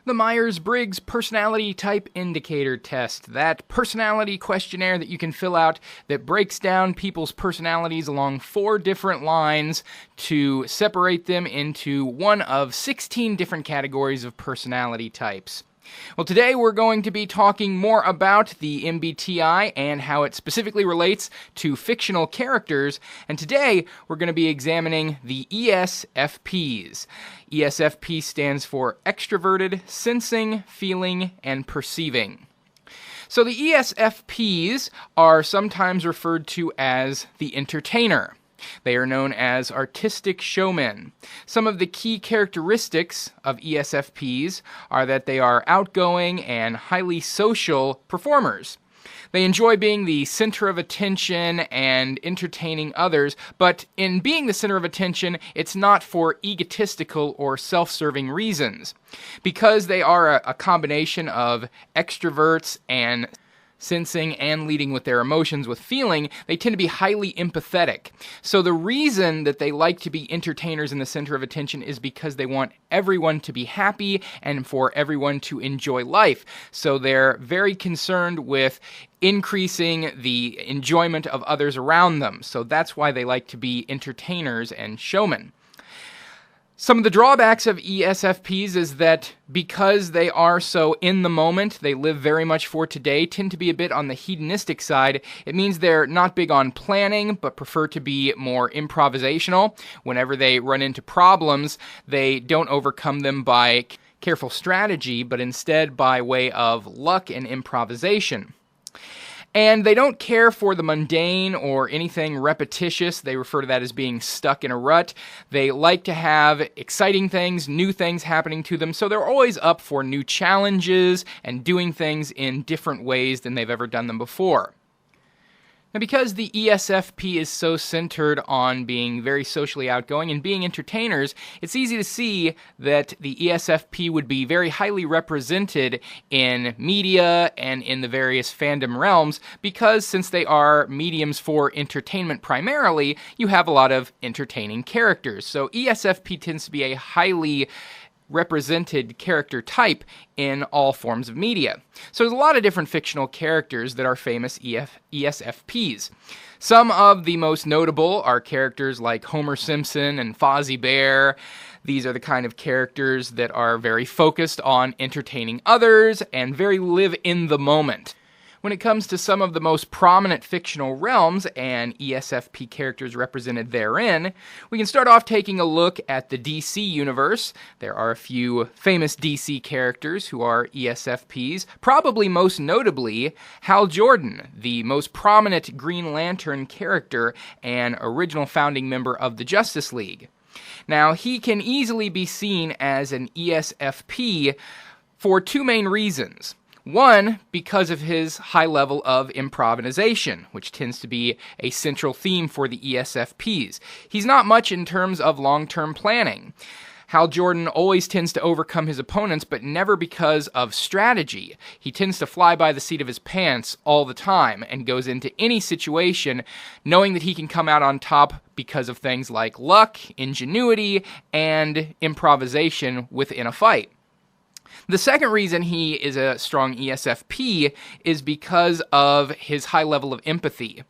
The Myers-Briggs Personality Type Indicator Test, that personality questionnaire that you can fill out that breaks down people's personalities along 4 different lines to separate them into one of 16 different categories of personality types. Well, today we're going to be talking more about the MBTI and how it specifically relates to fictional characters, and today we're going to be examining the ESFPs. ESFP stands for Extroverted, Sensing, Feeling, and Perceiving. So the ESFPs are sometimes referred to as the entertainer. They are known as artistic showmen. Some of the key characteristics of ESFPs are that they are outgoing and highly social performers. They enjoy being the center of attention and entertaining others, but in being the center of attention, it's not for egotistical or self-serving reasons. Because they are a combination of extroverts and sensing and leading with their emotions with feeling, they tend to be highly empathetic. So the reason that they like to be entertainers in the center of attention is because they want everyone to be happy and for everyone to enjoy life. So they're very concerned with increasing the enjoyment of others around them. So that's why they like to be entertainers and showmen. Some of the drawbacks of ESFPs is that because they are so in the moment, they live very much for today, tend to be a bit on the hedonistic side. It means they're not big on planning, but prefer to be more improvisational. Whenever they run into problems, they don't overcome them by careful strategy, but instead by way of luck and improvisation. And they don't care for the mundane or anything repetitious. They refer to that as being stuck in a rut. They like to have exciting things, new things happening to them, so they're always up for new challenges and doing things in different ways than they've ever done them before. Now, because the ESFP is so centered on being very socially outgoing and being entertainers, it's easy to see that the ESFP would be very highly represented in media and in the various fandom realms because since they are mediums for entertainment primarily, you have a lot of entertaining characters. So ESFP tends to be a highly represented character type in all forms of media. So there's a lot of different fictional characters that are famous ESFPs. Some of the most notable are characters like Homer Simpson and Fozzie Bear. These are the kind of characters that are very focused on entertaining others and very live in the moment. When it comes to some of the most prominent fictional realms and ESFP characters represented therein, we can start off taking a look at the DC universe. There are a few famous DC characters who are ESFPs, probably most notably Hal Jordan, the most prominent Green Lantern character and original founding member of the Justice League. Now, he can easily be seen as an ESFP for 2 main reasons. One, because of his high level of improvisation, which tends to be a central theme for the ESFPs. He's not much in terms of long-term planning. Hal Jordan always tends to overcome his opponents, but never because of strategy. He tends to fly by the seat of his pants all the time and goes into any situation knowing that he can come out on top because of things like luck, ingenuity, and improvisation within a fight. The second reason he is a strong ESFP is because of his high level of empathy.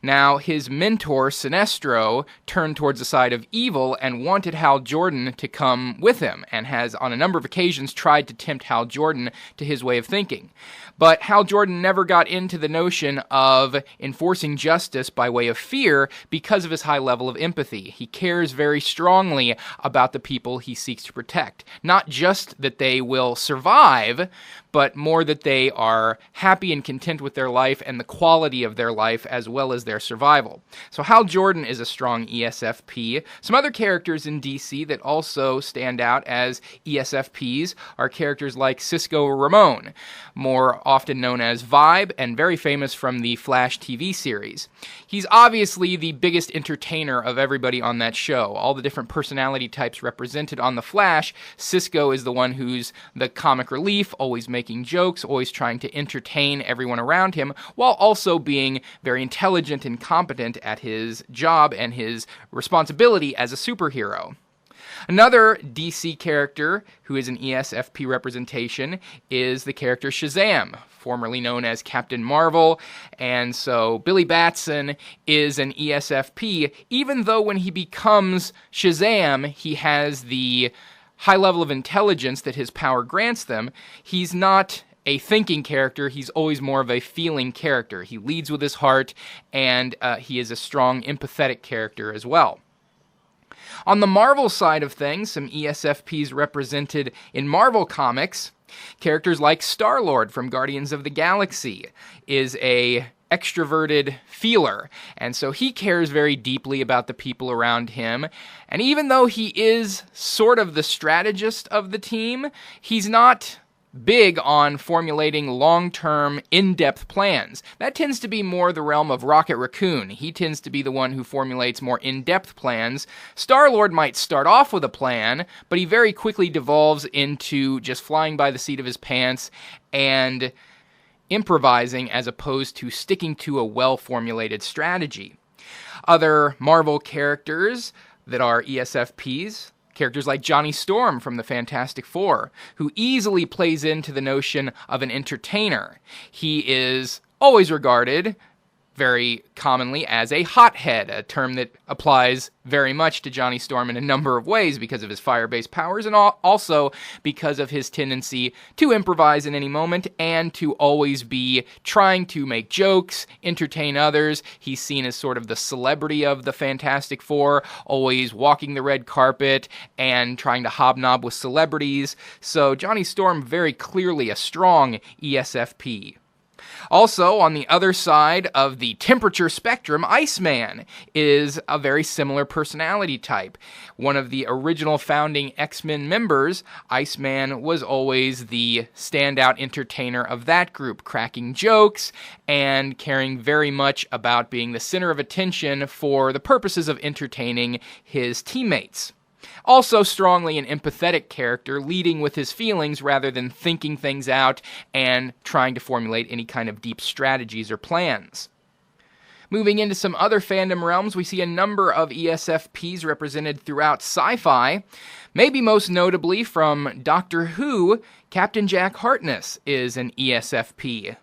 Now, his mentor, Sinestro, turned towards the side of evil and wanted Hal Jordan to come with him, and has on a number of occasions tried to tempt Hal Jordan to his way of thinking. But Hal Jordan never got into the notion of enforcing justice by way of fear because of his high level of empathy. He cares very strongly about the people he seeks to protect. Not just that they will survive, but more that they are happy and content with their life and the quality of their life as well as their survival. So Hal Jordan is a strong ESFP. Some other characters in DC that also stand out as ESFPs are characters like Cisco Ramon, more often known as Vibe and very famous from the Flash TV series. He's obviously the biggest entertainer of everybody on that show. All the different personality types represented on The Flash, Cisco is the one who's the comic relief, always making jokes, always trying to entertain everyone around him, while also being very intelligent and competent at his job and his responsibility as a superhero. Another DC character who is an ESFP representation is the character Shazam, formerly known as Captain Marvel, and so Billy Batson is an ESFP, even though when he becomes Shazam, he has the high level of intelligence that his power grants them. He's not a thinking character, he's always more of a feeling character. He leads with his heart, and he is a strong, empathetic character as well. On the Marvel side of things, some ESFPs represented in Marvel Comics. Characters like Star-Lord from Guardians of the Galaxy is a extroverted feeler, and so he cares very deeply about the people around him. And even though he is sort of the strategist of the team, he's not big on formulating long-term, in-depth plans. That tends to be more the realm of Rocket Raccoon. He tends to be the one who formulates more in-depth plans. Star-Lord might start off with a plan, but he very quickly devolves into just flying by the seat of his pants and improvising as opposed to sticking to a well-formulated strategy. Other Marvel characters that are ESFPs, characters like Johnny Storm from the Fantastic Four, who easily plays into the notion of an entertainer. He is always regarded very commonly as a hothead, a term that applies very much to Johnny Storm in a number of ways because of his fire-based powers and also because of his tendency to improvise in any moment and to always be trying to make jokes, entertain others. He's seen as sort of the celebrity of the Fantastic Four, always walking the red carpet and trying to hobnob with celebrities. So Johnny Storm, very clearly a strong ESFP. Also, on the other side of the temperature spectrum, Iceman is a very similar personality type. One of the original founding X-Men members, Iceman was always the standout entertainer of that group, cracking jokes and caring very much about being the center of attention for the purposes of entertaining his teammates. Also strongly an empathetic character, leading with his feelings rather than thinking things out and trying to formulate any kind of deep strategies or plans. Moving into some other fandom realms, we see a number of ESFPs represented throughout sci-fi. Maybe most notably from Doctor Who, Captain Jack Harkness is an ESFP.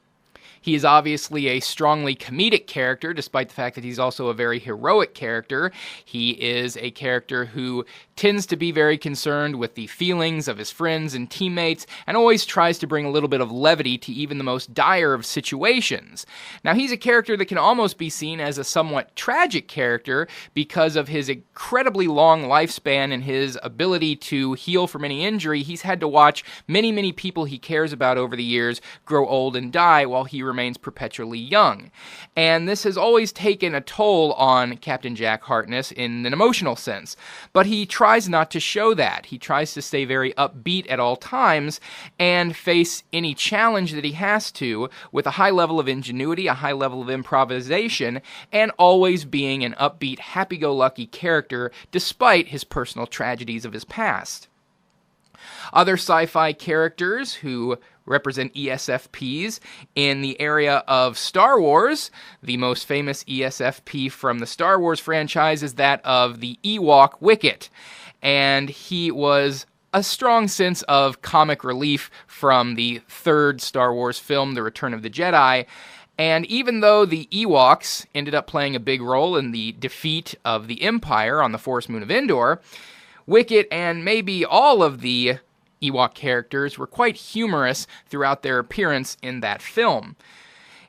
He is obviously a strongly comedic character, despite the fact that he's also a very heroic character. He is a character who tends to be very concerned with the feelings of his friends and teammates, and always tries to bring a little bit of levity to even the most dire of situations. Now, he's a character that can almost be seen as a somewhat tragic character because of his incredibly long lifespan and his ability to heal from any injury. He's had to watch many, many people he cares about over the years grow old and die while he remains perpetually young. And this has always taken a toll on Captain Jack Harkness in an emotional sense. But he tries not to show that. He tries to stay very upbeat at all times and face any challenge that he has to with a high level of ingenuity, a high level of improvisation, and always being an upbeat, happy-go-lucky character despite his personal tragedies of his past. Other sci-fi characters who represent ESFPs in the area of Star Wars. The most famous ESFP from the Star Wars franchise is that of the Ewok Wicket, and he was a strong sense of comic relief from the third Star Wars film, The Return of the Jedi. And even though the Ewoks ended up playing a big role in the defeat of the Empire on the forest moon of Endor, Wicket and maybe all of the Ewok characters were quite humorous throughout their appearance in that film.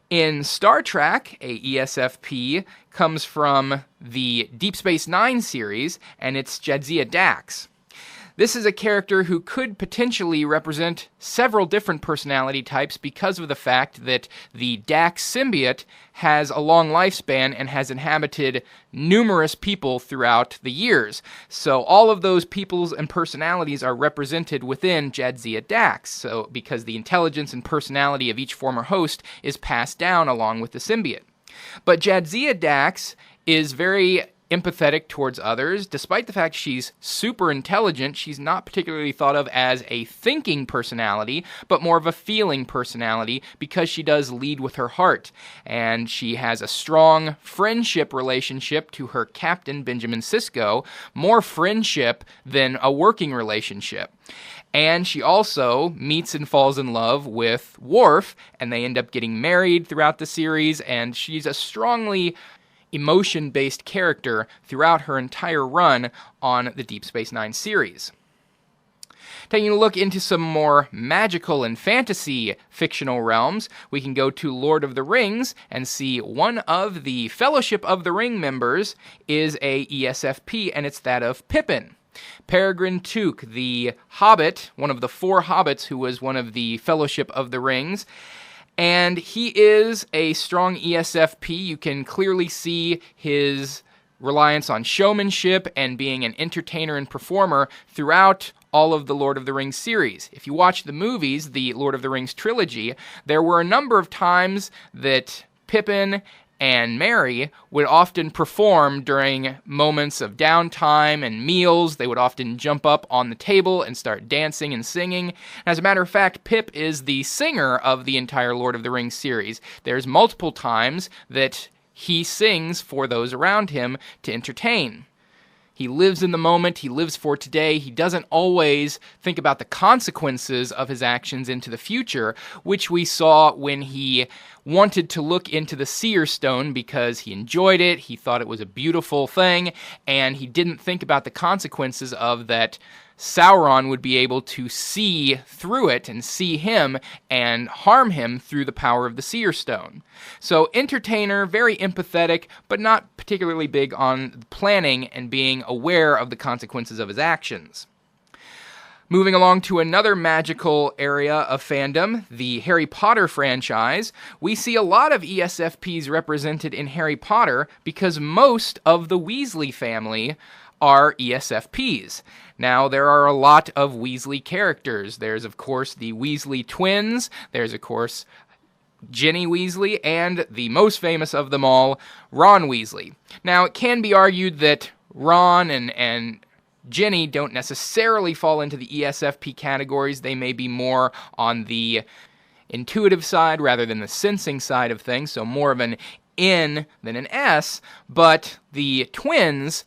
In Star Trek, a ESFP comes from the Deep Space Nine series, and it's Jadzia Dax. This is a character who could potentially represent several different personality types because of the fact that the Dax symbiote has a long lifespan and has inhabited numerous people throughout the years. So all of those peoples and personalities are represented within Jadzia Dax, so because the intelligence and personality of each former host is passed down along with the symbiote. But Jadzia Dax is very empathetic towards others. Despite the fact she's super intelligent, she's not particularly thought of as a thinking personality, but more of a feeling personality because she does lead with her heart. And she has a strong friendship relationship to her captain, Benjamin Cisco, more friendship than a working relationship. And she also meets and falls in love with Worf, and they end up getting married throughout the series, and she's a strongly emotion-based character throughout her entire run on the Deep Space Nine series. Taking a look into some more magical and fantasy fictional realms, we can go to Lord of the Rings and see one of the Fellowship of the Ring members is a ESFP, and it's that of Pippin. Peregrine Took, the Hobbit, one of the 4 Hobbits who was one of the Fellowship of the Rings, and he is a strong ESFP. You can clearly see his reliance on showmanship and being an entertainer and performer throughout all of the Lord of the Rings series. If you watch the movies, the Lord of the Rings trilogy, there were a number of times that Pippin and Merry would often perform during moments of downtime and meals. They would often jump up on the table and start dancing and singing. As a matter of fact, Pip is the singer of the entire Lord of the Rings series. There's multiple times that he sings for those around him to entertain. He lives in the moment, he lives for today, he doesn't always think about the consequences of his actions into the future, which we saw when he wanted to look into the Seer Stone because he enjoyed it, he thought it was a beautiful thing, and he didn't think about the consequences of that. Sauron would be able to see through it and see him and harm him through the power of the Seer Stone. So entertainer, very empathetic, but not particularly big on planning and being aware of the consequences of his actions. Moving along to another magical area of fandom, the Harry Potter franchise, we see a lot of ESFPs represented in Harry Potter because most of the Weasley family are ESFPs. Now, there are a lot of Weasley characters. There's, of course, the Weasley twins. There's, of course, Ginny Weasley, and the most famous of them all, Ron Weasley. Now, it can be argued that Ron and Ginny don't necessarily fall into the ESFP categories. They may be more on the intuitive side rather than the sensing side of things, so more of an N than an S, but the twins,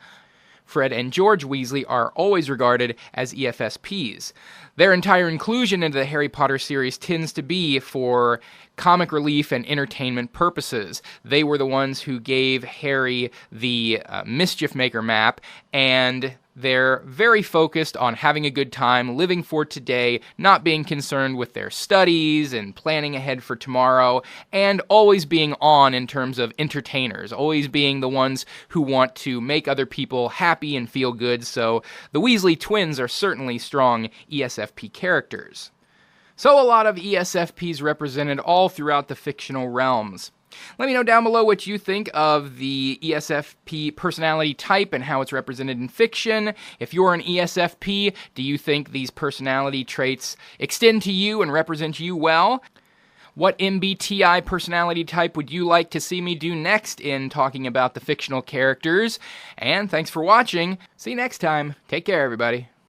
Fred and George Weasley, are always regarded as ESFPs. Their entire inclusion into the Harry Potter series tends to be for comic relief and entertainment purposes. They were the ones who gave Harry the Mischief Maker map, and they're very focused on having a good time, living for today, not being concerned with their studies and planning ahead for tomorrow, and always being on in terms of entertainers, always being the ones who want to make other people happy and feel good. So the Weasley twins are certainly strong ESFP characters. So a lot of ESFPs represented all throughout the fictional realms. Let me know down below what you think of the ESFP personality type and how it's represented in fiction. If you're an ESFP, do you think these personality traits extend to you and represent you well? What MBTI personality type would you like to see me do next in talking about the fictional characters? And thanks for watching. See you next time. Take care, everybody.